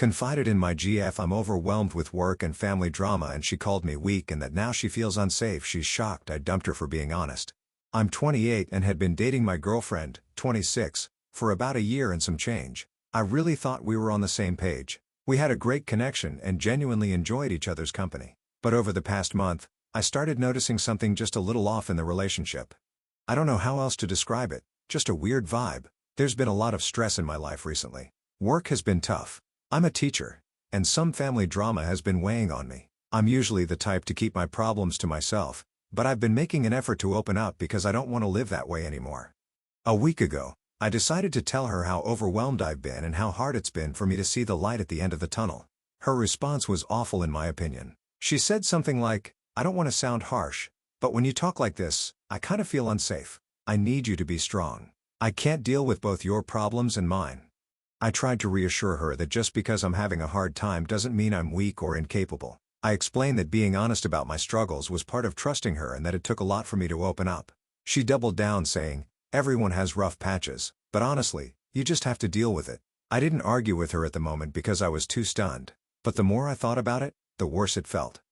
Confided in my GF I'm overwhelmed with work and family drama and she called me weak and that now she feels unsafe. She's shocked I dumped her for being honest. I'm 28 and had been dating my girlfriend, 26, for about a year and some change. I really thought we were on the same page. We had a great connection and genuinely enjoyed each other's company. But over the past month, I started noticing something just a little off in the relationship. I don't know how else to describe it, just a weird vibe. There's been a lot of stress in my life recently. Work has been tough. I'm a teacher, and some family drama has been weighing on me. I'm usually the type to keep my problems to myself, but I've been making an effort to open up because I don't want to live that way anymore. A week ago, I decided to tell her how overwhelmed I've been and how hard it's been for me to see the light at the end of the tunnel. Her response was awful in my opinion. She said something like, "I don't want to sound harsh, but when you talk like this, I kind of feel unsafe. I need you to be strong. I can't deal with both your problems and mine." I tried to reassure her that just because I'm having a hard time doesn't mean I'm weak or incapable. I explained that being honest about my struggles was part of trusting her and that it took a lot for me to open up. She doubled down saying, "Everyone has rough patches, but honestly, you just have to deal with it." I didn't argue with her at the moment because I was too stunned, but the more I thought about it, the worse it felt.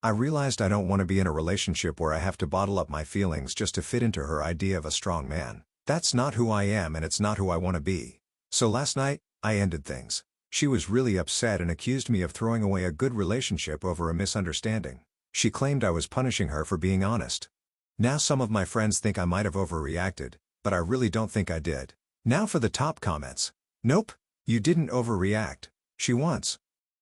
I realized I don't want to be in a relationship where I have to bottle up my feelings just to fit into her idea of a strong man. That's not who I am and it's not who I want to be. So last night, I ended things. She was really upset and accused me of throwing away a good relationship over a misunderstanding. She claimed I was punishing her for being honest. Now some of my friends think I might have overreacted, but I really don't think I did. Now for the top comments. Nope, you didn't overreact. She wants.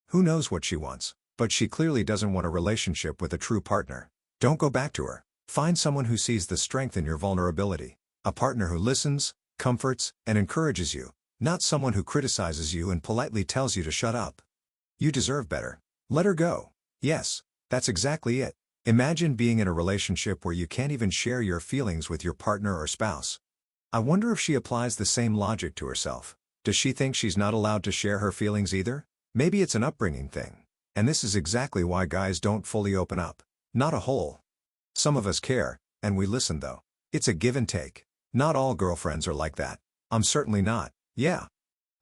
Who knows what she wants, but she clearly doesn't want a relationship with a true partner. Don't go back to her. Find someone who sees the strength in your vulnerability. A partner who listens, comforts, and encourages you. Not someone who criticizes you and politely tells you to shut up. You deserve better. Let her go. Yes, that's exactly it. Imagine being in a relationship where you can't even share your feelings with your partner or spouse. I wonder if she applies the same logic to herself. Does she think she's not allowed to share her feelings either? Maybe it's an upbringing thing. And this is exactly why guys don't fully open up. Not a whole. Some of us care, and we listen though. It's a give and take. Not all girlfriends are like that. I'm certainly not. Yeah.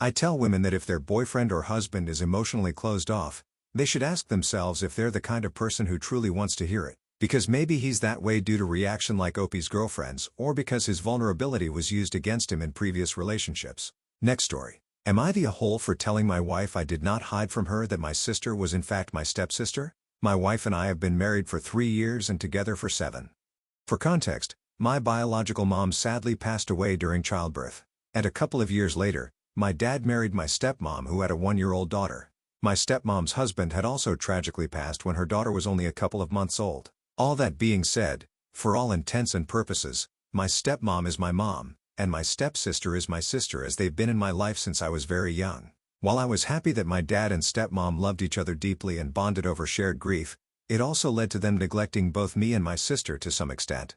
I tell women that if their boyfriend or husband is emotionally closed off, they should ask themselves if they're the kind of person who truly wants to hear it. Because maybe he's that way due to reaction like Opie's girlfriends or because his vulnerability was used against him in previous relationships. Next story. Am I the a-hole for telling my wife I did not hide from her that my sister was in fact my stepsister? My wife and I have been married for 3 years and together for 7. For context, my biological mom sadly passed away during childbirth. And a couple of years later, my dad married my stepmom who had a 1-year-old daughter. My stepmom's husband had also tragically passed when her daughter was only a couple of months old. All that being said, for all intents and purposes, my stepmom is my mom, and my stepsister is my sister as they've been in my life since I was very young. While I was happy that my dad and stepmom loved each other deeply and bonded over shared grief, it also led to them neglecting both me and my sister to some extent.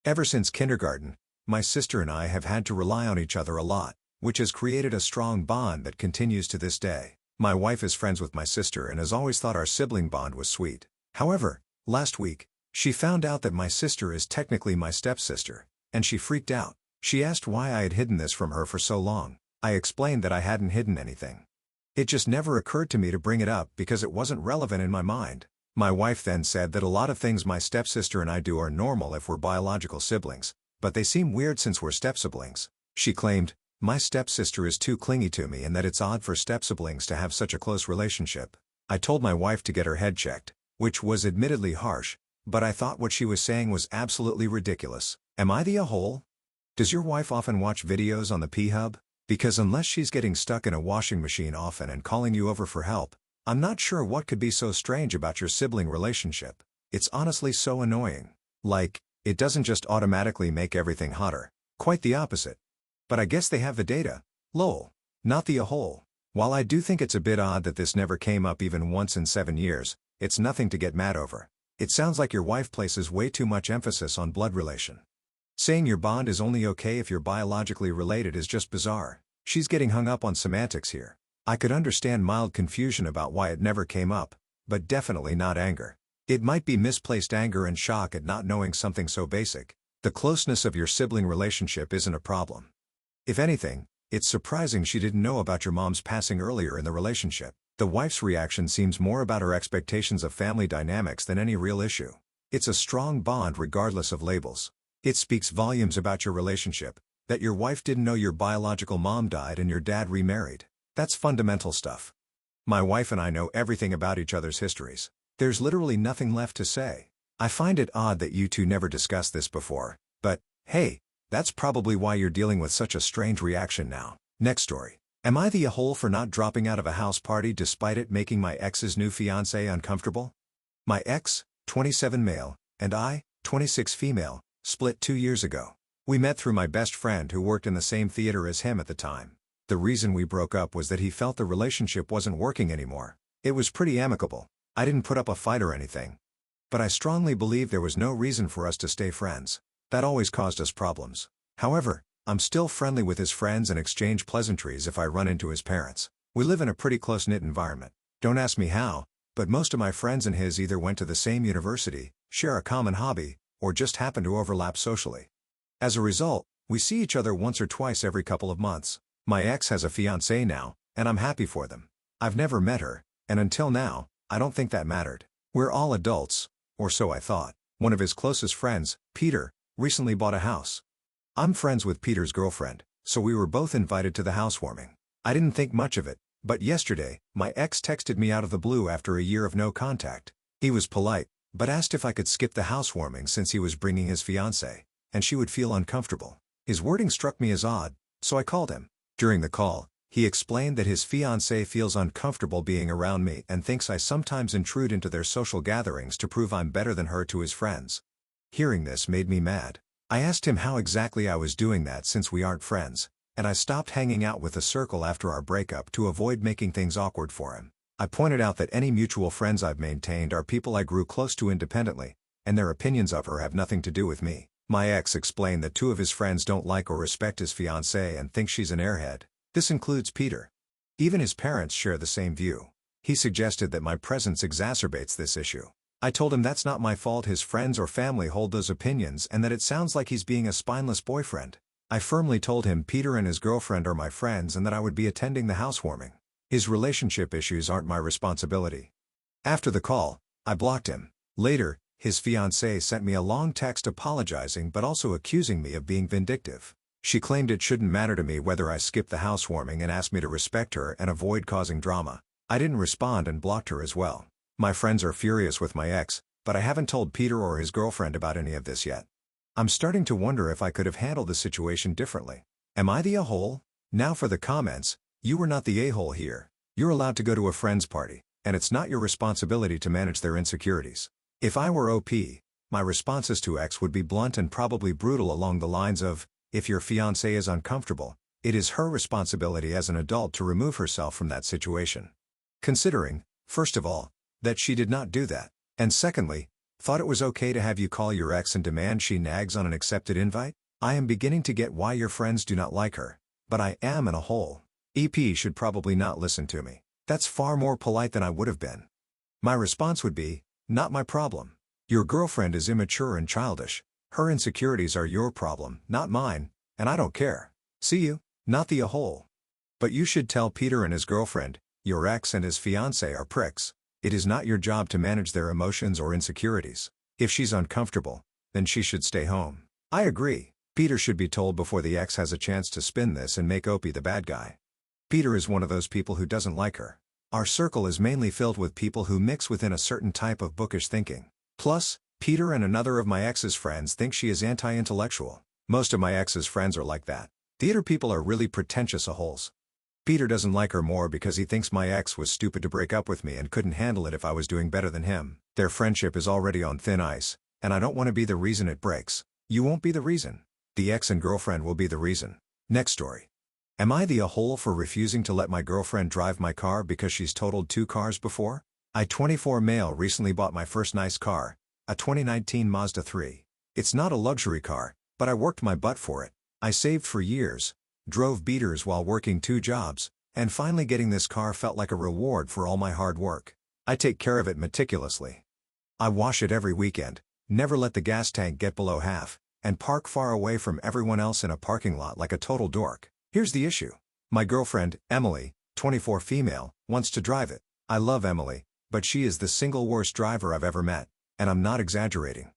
Ever since kindergarten, my sister and I have had to rely on each other a lot, which has created a strong bond that continues to this day. My wife is friends with my sister and has always thought our sibling bond was sweet. However, last week, she found out that my sister is technically my stepsister, and she freaked out. She asked why I had hidden this from her for so long. I explained that I hadn't hidden anything. It just never occurred to me to bring it up because it wasn't relevant in my mind. My wife then said that a lot of things my stepsister and I do are normal if we're biological siblings, but they seem weird since we're step-siblings. She claimed, my stepsister is too clingy to me and that it's odd for step-siblings to have such a close relationship. I told my wife to get her head checked, which was admittedly harsh, but I thought what she was saying was absolutely ridiculous. Am I the a-hole? Does your wife often watch videos on the P-Hub? Because unless she's getting stuck in a washing machine often and calling you over for help, I'm not sure what could be so strange about your sibling relationship. It's honestly so annoying. Like, it doesn't just automatically make everything hotter. Quite the opposite. But I guess they have the data. Lol. Not the a-hole. While I do think it's a bit odd that this never came up even once in 7 years, it's nothing to get mad over. It sounds like your wife places way too much emphasis on blood relation. Saying your bond is only okay if you're biologically related is just bizarre. She's getting hung up on semantics here. I could understand mild confusion about why it never came up, but definitely not anger. It might be misplaced anger and shock at not knowing something so basic. The closeness of your sibling relationship isn't a problem. If anything, it's surprising she didn't know about your mom's passing earlier in the relationship. The wife's reaction seems more about her expectations of family dynamics than any real issue. It's a strong bond regardless of labels. It speaks volumes about your relationship, that your wife didn't know your biological mom died and your dad remarried. That's fundamental stuff. My wife and I know everything about each other's histories. There's literally nothing left to say. I find it odd that you two never discussed this before, but, hey, that's probably why you're dealing with such a strange reaction now. Next story. Am I the a-hole for not dropping out of a house party despite it making my ex's new fiancé uncomfortable? My ex, 27 male, and I, 26 female, split 2 years ago. We met through my best friend who worked in the same theater as him at the time. The reason we broke up was that he felt the relationship wasn't working anymore. It was pretty amicable. I didn't put up a fight or anything. But I strongly believe there was no reason for us to stay friends. That always caused us problems. However, I'm still friendly with his friends and exchange pleasantries if I run into his parents. We live in a pretty close-knit environment. Don't ask me how, but most of my friends and his either went to the same university, share a common hobby, or just happen to overlap socially. As a result, we see each other once or twice every couple of months. My ex has a fiancée now, and I'm happy for them. I've never met her, and until now, I don't think that mattered. We're all adults, or so I thought. One of his closest friends, Peter, recently bought a house. I'm friends with Peter's girlfriend, so we were both invited to the housewarming. I didn't think much of it, but yesterday, my ex texted me out of the blue after a year of no contact. He was polite, but asked if I could skip the housewarming since he was bringing his fiancée, and she would feel uncomfortable. His wording struck me as odd, so I called him. During the call, he explained that his fiancée feels uncomfortable being around me and thinks I sometimes intrude into their social gatherings to prove I'm better than her to his friends. Hearing this made me mad. I asked him how exactly I was doing that since we aren't friends, and I stopped hanging out with the circle after our breakup to avoid making things awkward for him. I pointed out that any mutual friends I've maintained are people I grew close to independently, and their opinions of her have nothing to do with me. My ex explained that 2 of his friends don't like or respect his fiancée and think she's an airhead. This includes Peter. Even his parents share the same view. He suggested that my presence exacerbates this issue. I told him that's not my fault his friends or family hold those opinions and that it sounds like he's being a spineless boyfriend. I firmly told him Peter and his girlfriend are my friends and that I would be attending the housewarming. His relationship issues aren't my responsibility. After the call, I blocked him. Later, his fiancée sent me a long text apologizing but also accusing me of being vindictive. She claimed it shouldn't matter to me whether I skipped the housewarming and asked me to respect her and avoid causing drama. I didn't respond and blocked her as well. My friends are furious with my ex, but I haven't told Peter or his girlfriend about any of this yet. I'm starting to wonder if I could have handled the situation differently. Am I the a-hole? Now for the comments. You were not the a-hole here. You're allowed to go to a friend's party, and it's not your responsibility to manage their insecurities. If I were OP, my responses to X would be blunt and probably brutal along the lines of, if your fiancée is uncomfortable, it is her responsibility as an adult to remove herself from that situation. Considering, first of all, that she did not do that, and secondly, thought it was okay to have you call your ex and demand she nags on an accepted invite? I am beginning to get why your friends do not like her, but I am in a hole. EP should probably not listen to me. That's far more polite than I would have been. My response would be, not my problem. Your girlfriend is immature and childish. Her insecurities are your problem, not mine, and I don't care. See you, not the a-hole. But you should tell Peter and his girlfriend, your ex and his fiancé are pricks. It is not your job to manage their emotions or insecurities. If she's uncomfortable, then she should stay home. I agree. Peter should be told before the ex has a chance to spin this and make Opie the bad guy. Peter is one of those people who doesn't like her. Our circle is mainly filled with people who mix within a certain type of bookish thinking. Plus, Peter and another of my ex's friends think she is anti-intellectual. Most of my ex's friends are like that. Theater people are really pretentious a-holes. Peter doesn't like her more because he thinks my ex was stupid to break up with me and couldn't handle it if I was doing better than him. Their friendship is already on thin ice, and I don't want to be the reason it breaks. You won't be the reason. The ex and girlfriend will be the reason. Next story. Am I the a-hole for refusing to let my girlfriend drive my car because she's totaled 2 cars before? I, 24 male, recently bought my first nice car, a 2019 Mazda 3. It's not a luxury car, but I worked my butt for it. I saved for years, drove beaters while working 2 jobs, and finally getting this car felt like a reward for all my hard work. I take care of it meticulously. I wash it every weekend, never let the gas tank get below half, and park far away from everyone else in a parking lot like a total dork. Here's the issue. My girlfriend, Emily, 24 female, wants to drive it. I love Emily, but she is the single worst driver I've ever met, and I'm not exaggerating.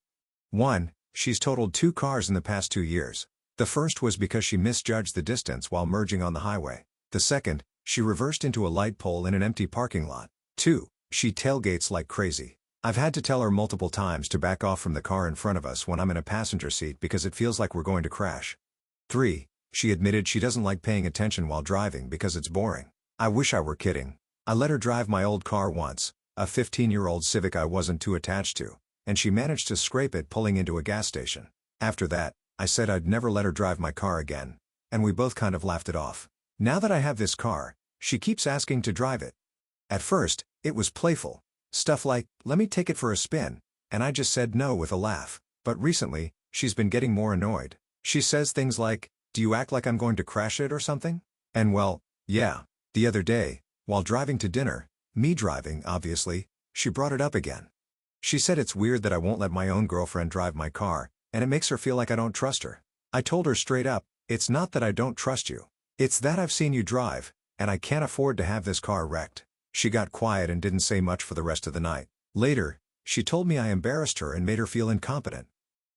1. She's totaled 2 cars in the past 2 years. The first was because she misjudged the distance while merging on the highway. The second, she reversed into a light pole in an empty parking lot. 2. She tailgates like crazy. I've had to tell her multiple times to back off from the car in front of us when I'm in a passenger seat because it feels like we're going to crash. 3. She admitted she doesn't like paying attention while driving because it's boring. I wish I were kidding. I let her drive my old car once, a 15-year-old Civic I wasn't too attached to, and she managed to scrape it pulling into a gas station. After that, I said I'd never let her drive my car again, and we both kind of laughed it off. Now that I have this car, she keeps asking to drive it. At first, it was playful. Stuff like, "Let me take it for a spin," and I just said no with a laugh. But recently, she's been getting more annoyed. She says things like, "Do you act like I'm going to crash it or something?" And well, yeah. The other day, while driving to dinner, me driving, obviously, she brought it up again. She said it's weird that I won't let my own girlfriend drive my car, and it makes her feel like I don't trust her. I told her straight up, it's not that I don't trust you. It's that I've seen you drive, and I can't afford to have this car wrecked. She got quiet and didn't say much for the rest of the night. Later, she told me I embarrassed her and made her feel incompetent.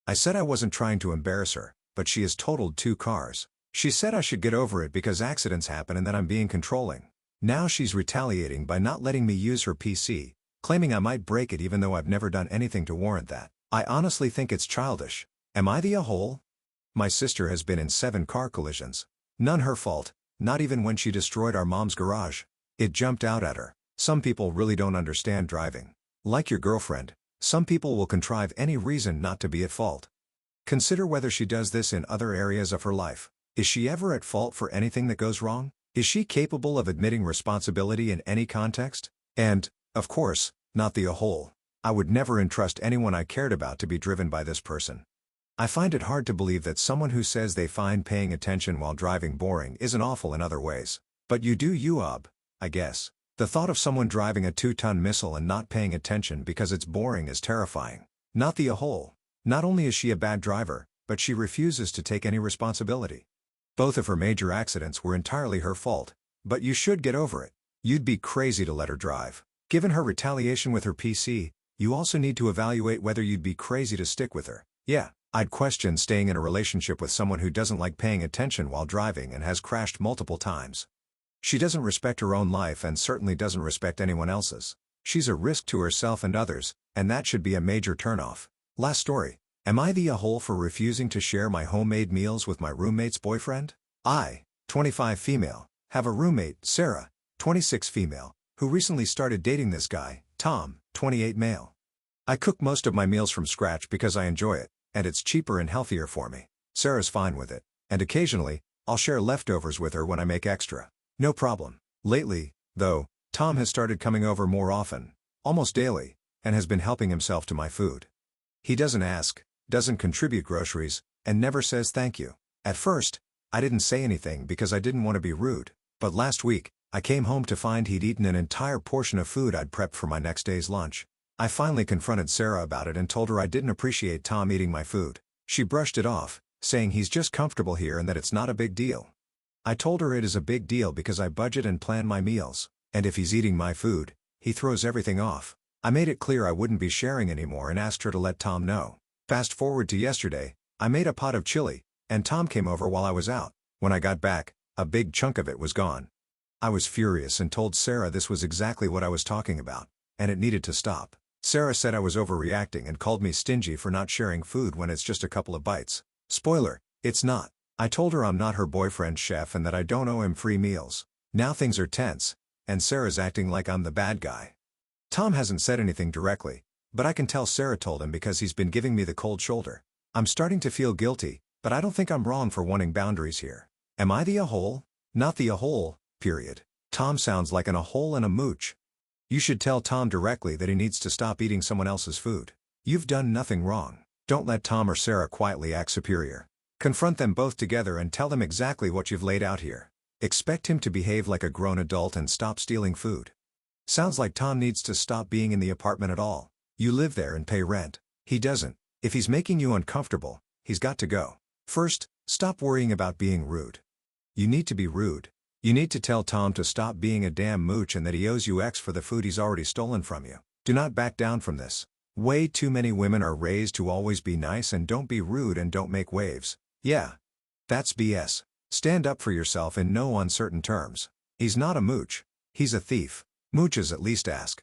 I said I wasn't trying to embarrass her, but she has totaled 2 cars. She said I should get over it because accidents happen and that I'm being controlling. Now she's retaliating by not letting me use her PC, claiming I might break it even though I've never done anything to warrant that. I honestly think it's childish. Am I the a-hole? My sister has been in 7 car collisions. None her fault, not even when she destroyed our mom's garage. It jumped out at her. Some people really don't understand driving. Like your girlfriend, some people will contrive any reason not to be at fault. Consider whether she does this in other areas of her life. Is she ever at fault for anything that goes wrong? Is she capable of admitting responsibility in any context? And, of course, not the a-hole. I would never entrust anyone I cared about to be driven by this person. I find it hard to believe that someone who says they find paying attention while driving boring isn't awful in other ways. But you do you, I guess. The thought of someone driving a 2-ton missile and not paying attention because it's boring is terrifying. Not the a-hole. Not only is she a bad driver, but she refuses to take any responsibility. Both of her major accidents were entirely her fault, but you should get over it. You'd be crazy to let her drive. Given her retaliation with her PC, you also need to evaluate whether you'd be crazy to stick with her. Yeah, I'd question staying in a relationship with someone who doesn't like paying attention while driving and has crashed multiple times. She doesn't respect her own life and certainly doesn't respect anyone else's. She's a risk to herself and others, and that should be a major turnoff. Last story. Am I the a-hole for refusing to share my homemade meals with my roommate's boyfriend? I, 25 female, have a roommate, Sarah, 26 female, who recently started dating this guy, Tom, 28 male. I cook most of my meals from scratch because I enjoy it, and it's cheaper and healthier for me. Sarah's fine with it, and occasionally, I'll share leftovers with her when I make extra. No problem. Lately, though, Tom has started coming over more often, almost daily, and has been helping himself to my food. He doesn't ask, doesn't contribute groceries, and never says thank you. At first, I didn't say anything because I didn't want to be rude, but last week, I came home to find he'd eaten an entire portion of food I'd prepped for my next day's lunch. I finally confronted Sarah about it and told her I didn't appreciate Tom eating my food. She brushed it off, saying he's just comfortable here and that it's not a big deal. I told her it is a big deal because I budget and plan my meals, and if he's eating my food, he throws everything off. I made it clear I wouldn't be sharing anymore and asked her to let Tom know. Fast forward to yesterday, I made a pot of chili, and Tom came over while I was out. When I got back, a big chunk of it was gone. I was furious and told Sarah this was exactly what I was talking about, and it needed to stop. Sarah said I was overreacting and called me stingy for not sharing food when it's just a couple of bites. Spoiler, it's not. I told her I'm not her boyfriend's chef and that I don't owe him free meals. Now things are tense, and Sarah's acting like I'm the bad guy. Tom hasn't said anything directly, but I can tell Sarah told him because he's been giving me the cold shoulder. I'm starting to feel guilty, but I don't think I'm wrong for wanting boundaries here. Am I the a-hole? Not the a-hole, period. Tom sounds like an a-hole and a mooch. You should tell Tom directly that he needs to stop eating someone else's food. You've done nothing wrong. Don't let Tom or Sarah quietly act superior. Confront them both together and tell them exactly what you've laid out here. Expect him to behave like a grown adult and stop stealing food. Sounds like Tom needs to stop being in the apartment at all. You live there and pay rent. He doesn't. If he's making you uncomfortable, he's got to go. First, stop worrying about being rude. You need to be rude. You need to tell Tom to stop being a damn mooch and that he owes you X for the food he's already stolen from you. Do not back down from this. Way too many women are raised to always be nice and don't be rude and don't make waves. Yeah. That's BS. Stand up for yourself in no uncertain terms. He's not a mooch. He's a thief. Mooches at least ask.